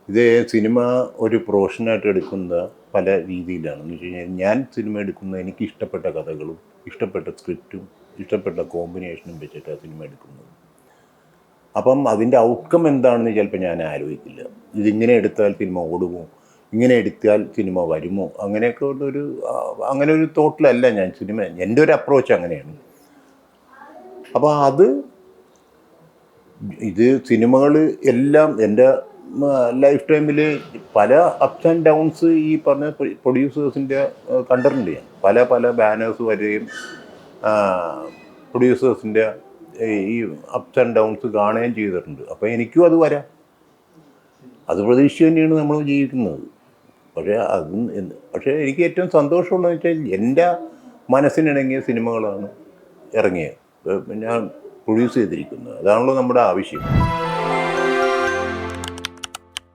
ഇത് സിനിമ ഒരു പ്രൊഫഷനായിട്ട് എടുക്കുന്ന പല രീതിയിലാണ്. എന്ന് വെച്ച് കഴിഞ്ഞാൽ ഞാൻ സിനിമ എടുക്കുന്നത് എനിക്ക് ഇഷ്ടപ്പെട്ട കഥകളും ഇഷ്ടപ്പെട്ട സ്ക്രിപ്റ്റും ഇഷ്ടപ്പെട്ട കോമ്പിനേഷനും വെച്ചിട്ടാണ് സിനിമ എടുക്കുന്നത്. അപ്പം അതിൻ്റെ ഔട്ട്കം എന്താണെന്ന് ചിലപ്പോൾ ഞാൻ ആലോചിക്കില്ല. ഇതിങ്ങനെ എടുത്താൽ സിനിമ ഓടുമോ, ഇങ്ങനെ എടുത്താൽ സിനിമ വരുമോ, അങ്ങനെയൊക്കെ ഉള്ളൊരു അങ്ങനെ ഒരു തോട്ടിലല്ല ഞാൻ സിനിമ. എൻ്റെ ഒരു അപ്രോച്ച് അങ്ങനെയാണ്. അപ്പോൾ ഇത് സിനിമകൾ എല്ലാം എൻ്റെ ലൈഫ് ടൈമിൽ പല അപ്സ് ആൻഡ് ഡൗൺസ് ഈ പറഞ്ഞ പ്രൊഡ്യൂസേഴ്സിൻ്റെ കണ്ടിട്ടുണ്ട് ഞാൻ. പല പല ബാനേഴ്സ് വരെയും പ്രൊഡ്യൂസേഴ്സിൻ്റെ ഈ അപ്സ് ആൻഡ് ഡൗൺസ് കാണുകയും ചെയ്തിട്ടുണ്ട്. അപ്പോൾ എനിക്കും അത് വരാം. അത് പ്രതീക്ഷിച്ച് തന്നെയാണ് നമ്മൾ ജീവിക്കുന്നത്. പക്ഷേ എനിക്ക് ഏറ്റവും സന്തോഷമുള്ളതെന്ന് വെച്ചാൽ എൻ്റെ മനസ്സിനിണങ്ങിയ സിനിമകളാണ് ഇറങ്ങിയത്, ഞാൻ പ്രൊഡ്യൂസ് ചെയ്തിരിക്കുന്നത്. അതാണല്ലോ നമ്മുടെ ആവശ്യം.